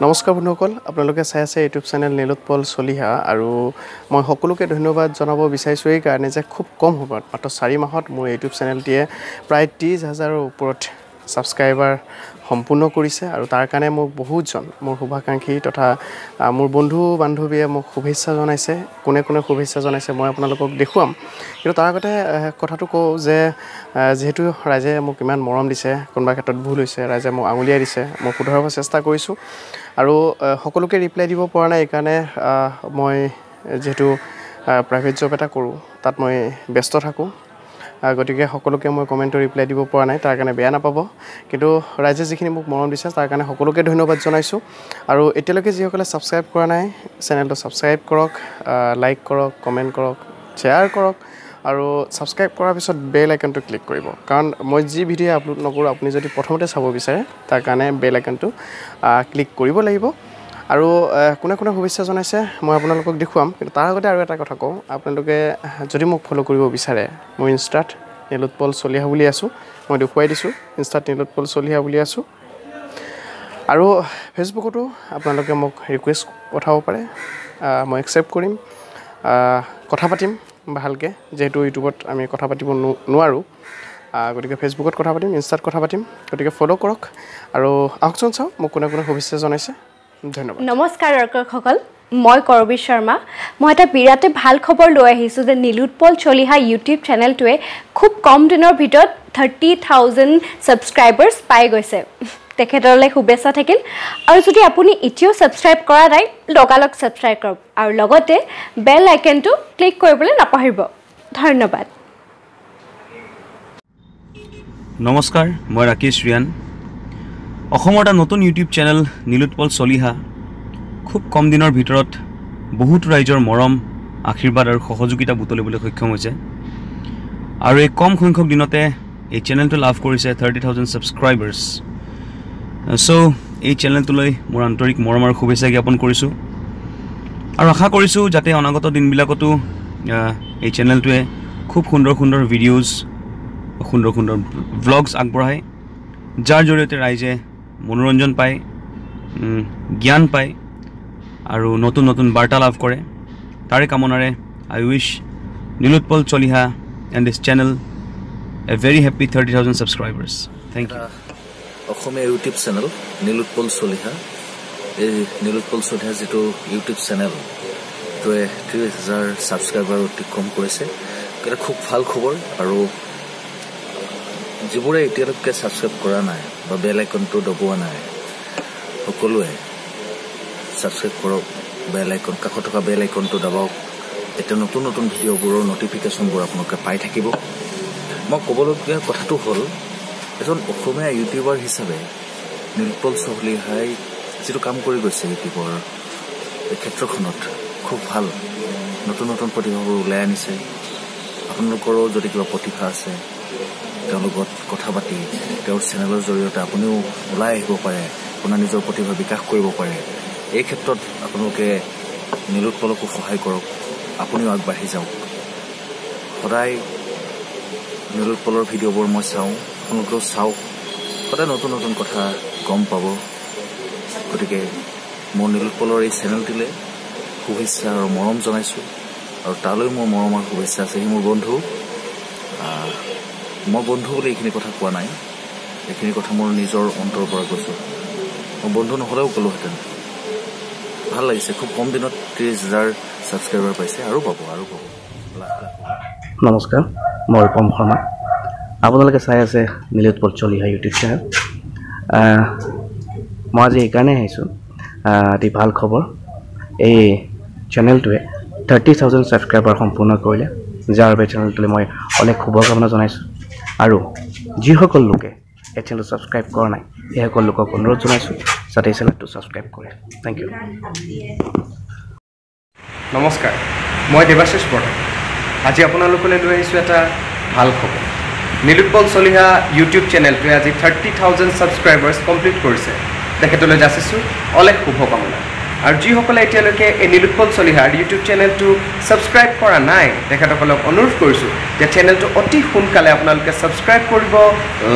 নমস্কাৰ বন্ধুসকল আপোনালোকে চাই আছে ইউটিউব চেনেল নীলোৎপল চলিহা আৰু মই সকলোকে ধন্যবাদ জনাব বিচাৰিছো এই কাৰণে যে খুব কম সময়ত মাত্ৰ 4 মাহত মোৰ ইউটিউব চেনেলটিয়ে প্ৰায় 30,000ৰ ওপৰত সাবস্ক্ৰাইবাৰ সম্পূৰ্ণ কৰিছে আৰু তাৰ কাৰণে মোক বহুতজন মোৰ শুভাকাংক্ষী তথা মোৰ বন্ধু বান্ধৱীয়ে মোক শুভেচ্ছা জনাইছে কোনে কোনে শুভেচ্ছা জনাইছে মই আপোনালোকক দেখুৱাম কিন্তু তাৰ আগতে কথাটো কওঁ যে যেহেতু ৰাইজে মোক ইমান মৰম দিছে কোনোবা ক্ষেত্ৰত ভুল হৈছে ৰাইজে মোক আঙুলিয়াই দিছে মই শুধৰাব চেষ্টা কৰিছো আৰু সকলোকে ৰিপ্লাই দিব পৰা নাই এই কাৰণে মই যেহেতু প্ৰাইভেট জব এটা কৰোঁ তাত মই ব্যস্ত থাকোঁ গতিকে সকলোকে মই কমেন্টৰ ৰিপ্লাই দিব পৰা নাই তাৰ কাৰণে বেয়া নাপাব কিন্তু ৰাইজে যিখিনি মোক মৰম দিছে তাৰ কাৰণে সকলোকে ধন্যবাদ জনাইছো আৰু এতিয়ালৈকে যিসকলে সাবস্ক্ৰাইব কৰা নাই চেনেলটো সাবস্ক্ৰাইব কৰক লাইক কৰক কমেন্ট কৰক শ্বেয়াৰ কৰক আৰু সাবস্ক্ৰাইব কৰাৰ পিছত বেল আইকনটো ক্লিক কৰিব কাৰণ মই যি ভিডিও আপলোড নকৰো আপুনি যদি প্ৰথমতে চাব বিচাৰে তাৰ কাৰণে বেল আইকনটো ক্লিক কৰিব লাগিব আৰু কোনে কোনে শুভেচ্ছা জনাইছে মই আপোনালোকক দেখুৱাম কিন্তু তাৰ আগতে আৰু এটা কথা কওঁ আপোনালোকে যদি মোক ফলো কৰিব বিচাৰে মই ইনষ্টাত নীলোৎপল চলিহা বুলি আছো মই দেখুৱাই দিছো ইনষ্টাত নীলোৎপল চলিহা বুলি আছো আৰু ফেচবুকতো আপোনালোকে মোক ৰিকুৱেষ্ট পঠাব পাৰে মই একচেপ্ট কৰিম কথা পাতিম ভালকে যেহেতু ইউটিউবত আমি কথা পাতিব নোৱাৰো গতিকে ফেচবুকত কথা পাতিম ইনষ্টাত কথা পাতিম গতিকে ফলো কৰক আৰু আহকচোন চাও মোক কোনে কোনে শুভেচ্ছা জনাইছে ধন্যবাদ নমস্কাৰ দৰ্শকসকল মই কৰবী শৰ্মা মই এটা বিৰাটে ভাল খবৰ লৈ আহিছো যে নীলোৎপল চলিহা ইউটিউব চেনেলটোৱে খুব কম দিনৰ ভিতৰত 30,000 সাবস্ক্ৰাইবাৰ্স পাই গৈছে তেখেতলৈ শুভেচ্ছা থাকিল আৰু যদি আপুনি এতিয়াও সাবস্ক্ৰাইব কৰা নাই লগালগ সাবস্ক্ৰাইব কৰক আৰু লগতে বেল আইকনটো ক্লিক কৰিবলৈ নাপাহৰিব ধন্যবাদ নমস্কাৰ মই ৰাকেশ ৰিয়ান অসমৰ এটা নতুন ইউটিউব চেনেল নীলোৎপল চলিহা খুব কম দিনৰ ভিতৰত বহুত ৰাইজৰ মৰম আশীৰ্বাদ আৰু সহযোগিতা বুটলিবলৈ সক্ষম হৈছে আৰু এই কম সংখ্যক দিনতে এই চেনেলটো লাভ কৰিছে 30,000 সাবস্ক্ৰাইবাৰ্স সো এই চেনেলটোলৈ মোৰ আন্তৰিক মৰম আৰু শুভেচ্ছা জ্ঞাপন কৰিছো আৰু আশা কৰিছো যাতে অনাগত দিনবিলাকতো এই চেনেলটোৱে খুব সুন্দৰ সুন্দৰ ভিডিঅ'জ সুন্দৰ সুন্দৰ ভ্লগছ আগবঢ়ায় যাৰ জৰিয়তে ৰাইজে মনোৰঞ্জন পায় জ্ঞান পায় আৰু নতুন নতুন বাৰ্তা লাভ কৰে তাৰে কামনাৰে I wish Nilotpal Chaliha and this channel a very happy 30,000 subscribers thank you Asamiya YouTube channel Nilotpal Chaliha এই নীলোৎপল চলিহা যেটো ইউটিউব চেনেল তোয়ে 30,000 সাবস্ক্ৰাইবাৰ অতিক্ৰম কৰিছে এটা খুব ভাল খবৰ আৰু যিবোৰে এতিয়ালৈকে সাবস্ক্ৰাইব কৰা নাই বা বেল আইকনটো দবোৱা নাই সকলোৱে সাবস্ক্ৰাইব কৰক বেল আইকন কাষত থকা বেল আইকনটো দবাওক এটা নতুন নতুন ভিডিঅ'বোৰৰ নটিফিকেশ্যনবোৰ আপোনালোকে পাই থাকিব মই ক'বলগীয়া কথাটো হ'ল এজন অসমীয়া ইউটিউবাৰ হিচাপে নীলোৎপল চলিহাই যিটো কাম কৰি গৈছে ইউটিউবৰ এই ক্ষেত্ৰখনত খুব ভাল নতুন নতুন প্ৰতিভাবোৰ ওলাই আনিছে আপোনালোকৰো যদি কিবা প্ৰতিভা আছে তেওঁৰ লগত কথা পাতি তেওঁৰ চেনেলৰ জৰিয়তে আপুনিও ওলাই আহিব পাৰে আপোনাৰ নিজৰ প্ৰতিভা বিকাশ কৰিব পাৰে এই ক্ষেত্ৰত আপোনালোকে নীলোৎপলকো সহায় কৰক আপুনিও আগবাঢ়ি যাওক সদায় নীলোৎপলৰ ভিডিঅ'বোৰ মই চাওঁ আপোনালোকেও চাওক সদায় নতুন নতুন কথা গম পাব গতিকে মই নীলোৎপলৰ এই চেনেলটিলৈ শুভেচ্ছা আৰু মৰম জনাইছোঁ আৰু তালৈ মোৰ মৰম আৰু শুভেচ্ছা আছে মোৰ বন্ধু মই বন্ধু বুলি এইখিনি কথা কোৱা নাই এইখিনি কথা মোৰ নিজৰ অন্তৰৰ পৰা কৈছোঁ মই বন্ধু নহ'লেও ক'লোহেঁতেন ভাল লাগিছে খুব কম দিনত 30,000 সাবস্ক্ৰাইবাৰ পাইছে আৰু পাব নমস্কাৰ মই ৰূপম শৰ্মা আপোনালোকে চাই আছে নীলোৎপল চলিহা ইউটিউব চেনেল মই আজি এইকাৰণে আহিছোঁ এটি ভাল খবৰ এই চেনেলটোৱে 30,000 সাবস্ক্ৰাইবাৰ সম্পূৰ্ণ কৰিলে যাৰ বাবে চেনেলটোলৈ মই অনেক শুভকামনা জনাইছোঁ আৰু যিসকল লোকে এই চেনেলটো সাবস্ক্ৰাইব কৰা নাই সেইসকল লোকক অনুৰোধ জনাইছোঁ যাতে এই চেনেলটো সাবস্ক্ৰাইব কৰে থেংক ইউ নমস্কাৰ মই দেৱাশিষ বৰা আজি আপোনালোকলৈ লৈ আহিছোঁ এটা ভাল খবৰ নীলোৎপল চলিহা ইউটিউব চেনেলটোৱে আজি 30,000 সাবস্ক্ৰাইবাৰ্স কমপ্লিট কৰিছে তেখেতলৈ যাচিছোঁ অলেখ শুভকামনা আৰু যিসকলে এতিয়ালৈকে এই নীলোৎপল চলিহাৰ ইউটিউব চেনেলটো ছাবস্ক্ৰাইব কৰা নাই তেখেতসকলক অনুৰোধ কৰিছোঁ যে চেনেলটো অতি সোনকালে আপোনালোকে ছাবস্ক্ৰাইব কৰিব,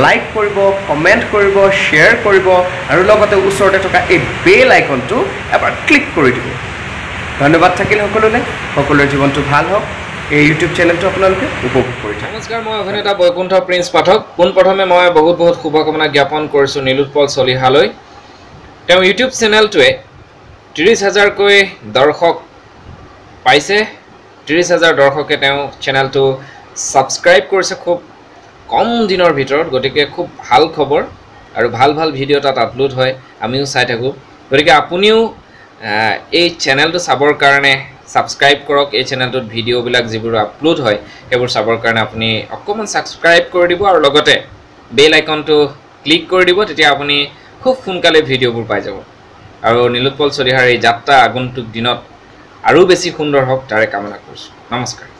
লাইক কৰিব, কমেণ্ট কৰিব, শ্বেয়াৰ কৰিব আৰু লগতে ওচৰতে থকা এই বেল আইকনটো এবাৰ ক্লিক কৰি দিব। ধন্যবাদ থাকিল সকলোলৈ। সকলোৰে জীৱনটো ভাল হওক। এই ইউটিউব চেনেলটো আপোনালোকে উপভোগ কৰি থাকক। নমস্কাৰ, মই অভিনেতা বৈকুণ্ঠ প্ৰিন্স পাঠক। পোনপ্ৰথমে মই বহুত শুভকামনা জ্ঞাপন কৰিছোঁ নীলোৎপল চলিহালৈ। তেওঁ ইউটিউব চেনেলটোৱে 30,000কৈ দৰ্শক পাইছে। 30,000 দৰ্শকে তেওঁ চেনেলটো ছাবস্ক্ৰাইব কৰিছে খুব কম দিনৰ ভিতৰত। গতিকে খুব ভাল খবৰ আৰু ভাল ভিডিঅ' তাত আপলোড হয়, আমিও চাই থাকোঁ। গতিকে আপুনিও এই চেনেলটো চাবৰ কাৰণে ছাবস্ক্ৰাইব কৰক। এই চেনেলটোত ভিডিঅ'বিলাক যিবোৰ আপলোড হয় সেইবোৰ চাবৰ কাৰণে আপুনি অকণমান ছাবস্ক্ৰাইব কৰি দিব আৰু লগতে বেল আইকনটো ক্লিক কৰি দিব। তেতিয়া আপুনি খুব সোনকালে ভিডিঅ'বোৰ পাই যাব। আৰু নীলোৎপল চলিহাৰ এই যাত্ৰা আগন্তুক দিনত আৰু বেছি সুন্দৰ হওক তাৰে কামনা কৰিছোঁ। নমস্কাৰ।